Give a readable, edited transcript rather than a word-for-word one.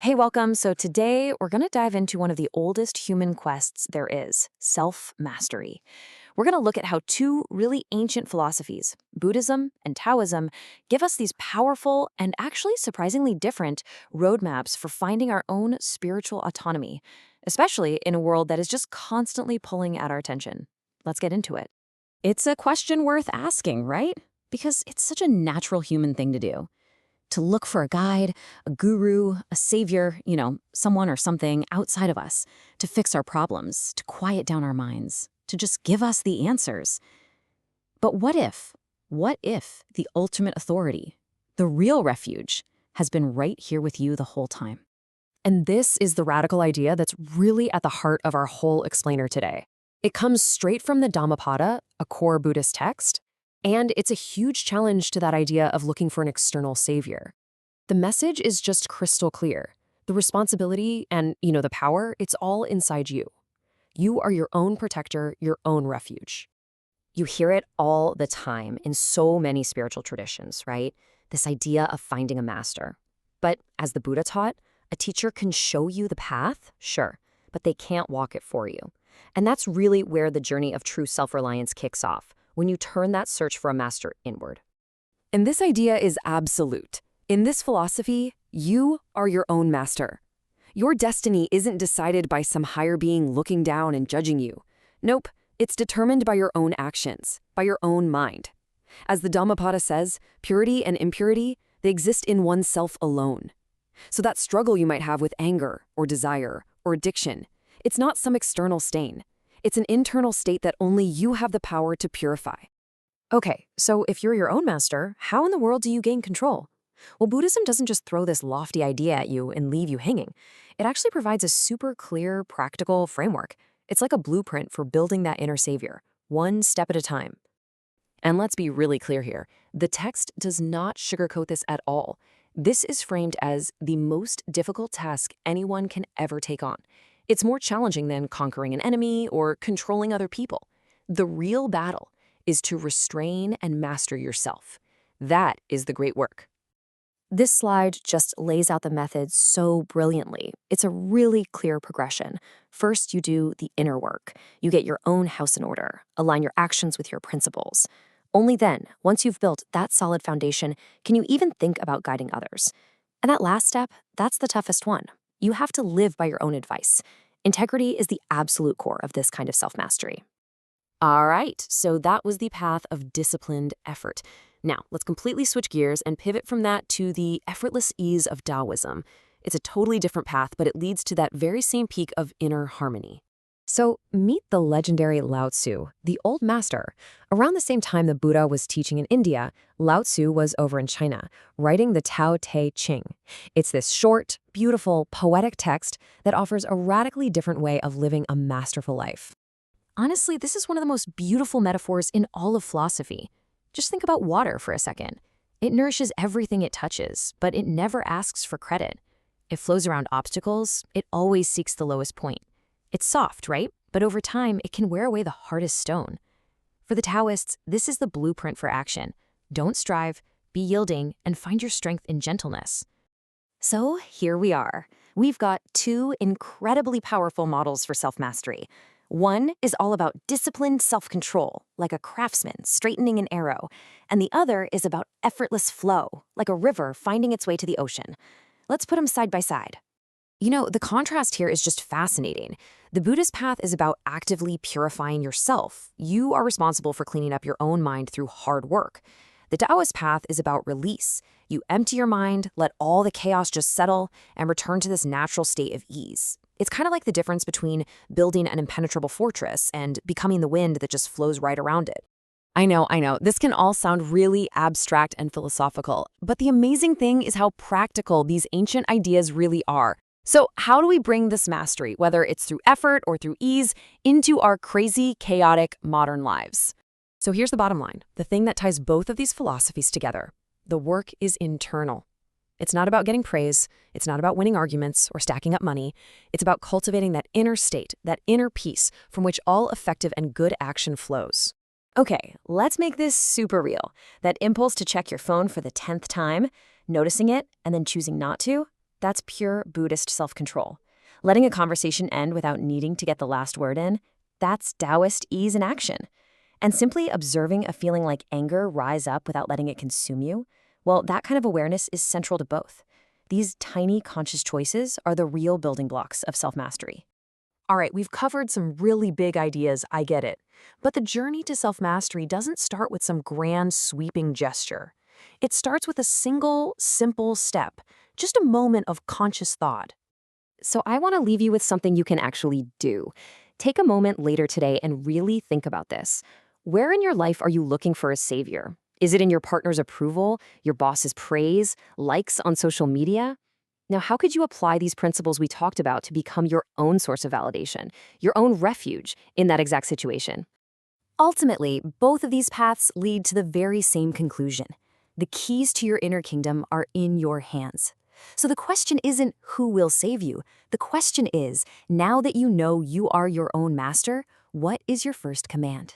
Hey, welcome. So today we're going to dive into one of the oldest human quests there is, self-mastery. We're going to look at how two really ancient philosophies, Buddhism and Taoism, give us these powerful and actually surprisingly different roadmaps for finding our own spiritual autonomy, especially in a world that is just constantly pulling at our attention. Let's get into it. It's a question worth asking, right? Because it's such a natural human thing to do. To look for a guide, a guru, a savior, someone or something outside of us, to fix our problems, to quiet down our minds, to just give us the answers. But what if the ultimate authority, the real refuge, has been right here with you the whole time? And this is the radical idea that's really at the heart of our whole explainer today. It comes straight from the Dhammapada, a core Buddhist text, and it's a huge challenge to that idea of looking for an external savior. The message is just crystal clear. The responsibility and, the power, it's all inside you. You are your own protector, your own refuge. You hear it all the time in so many spiritual traditions, right? This idea of finding a master. But as the Buddha taught, a teacher can show you the path, sure, but they can't walk it for you. And that's really where the journey of true self-reliance kicks off, when you turn that search for a master inward. And this idea is absolute. In this philosophy, you are your own master. Your destiny isn't decided by some higher being looking down and judging you. Nope, it's determined by your own actions, by your own mind. As the Dhammapada says, purity and impurity, they exist in oneself alone. So that struggle you might have with anger or desire or addiction, it's not some external stain. It's an internal state that only you have the power to purify. Okay, so if you're your own master, how in the world do you gain control? Well, Buddhism doesn't just throw this lofty idea at you and leave you hanging. It actually provides a super clear, practical framework. It's like a blueprint for building that inner savior, one step at a time. And let's be really clear here. The text does not sugarcoat this at all. This is framed as the most difficult task anyone can ever take on. It's more challenging than conquering an enemy or controlling other people. The real battle is to restrain and master yourself. That is the great work. This slide just lays out the methods so brilliantly. It's a really clear progression. First, you do the inner work. You get your own house in order, align your actions with your principles. Only then, once you've built that solid foundation, can you even think about guiding others. And that last step, that's the toughest one. You have to live by your own advice. Integrity is the absolute core of this kind of self-mastery. All right, so that was the path of disciplined effort. Now, let's completely switch gears and pivot from that to the effortless ease of Taoism. It's a totally different path, but it leads to that very same peak of inner harmony. So meet the legendary Lao Tzu, the old master. Around the same time the Buddha was teaching in India, Lao Tzu was over in China, writing the Tao Te Ching. It's this short, beautiful, poetic text that offers a radically different way of living a masterful life. Honestly, this is one of the most beautiful metaphors in all of philosophy. Just think about water for a second. It nourishes everything it touches, but it never asks for credit. It flows around obstacles, it always seeks the lowest point. It's soft, right? But over time, it can wear away the hardest stone. For the Taoists, this is the blueprint for action. Don't strive, be yielding, and find your strength in gentleness. So here we are. We've got two incredibly powerful models for self-mastery. One is all about disciplined self-control, like a craftsman straightening an arrow, and the other is about effortless flow, like a river finding its way to the ocean. Let's put them side by side. The contrast here is just fascinating. The Buddhist path is about actively purifying yourself. You are responsible for cleaning up your own mind through hard work. The Taoist path is about release. You empty your mind, let all the chaos just settle, and return to this natural state of ease. It's kind of like the difference between building an impenetrable fortress and becoming the wind that just flows right around it. I know, this can all sound really abstract and philosophical, but the amazing thing is how practical these ancient ideas really are. So how do we bring this mastery, whether it's through effort or through ease, into our crazy, chaotic, modern lives? So here's the bottom line, the thing that ties both of these philosophies together. The work is internal. It's not about getting praise, it's not about winning arguments or stacking up money. It's about cultivating that inner state, that inner peace from which all effective and good action flows. Okay, let's make this super real. That impulse to check your phone for the 10th time, noticing it, and then choosing not to. That's pure Buddhist self-control. Letting a conversation end without needing to get the last word in, that's Taoist ease in action. And simply observing a feeling like anger rise up without letting it consume you, well, that kind of awareness is central to both. These tiny conscious choices are the real building blocks of self-mastery. All right, we've covered some really big ideas, I get it. But the journey to self-mastery doesn't start with some grand, sweeping gesture. It starts with a single, simple step, just a moment of conscious thought. So I want to leave you with something you can actually do. Take a moment later today and really think about this. Where in your life are you looking for a savior? Is it in your partner's approval, your boss's praise, likes on social media? Now, how could you apply these principles we talked about to become your own source of validation, your own refuge in that exact situation? Ultimately, both of these paths lead to the very same conclusion. The keys to your inner kingdom are in your hands. So the question isn't who will save you. The question is, now that you know you are your own master, what is your first command?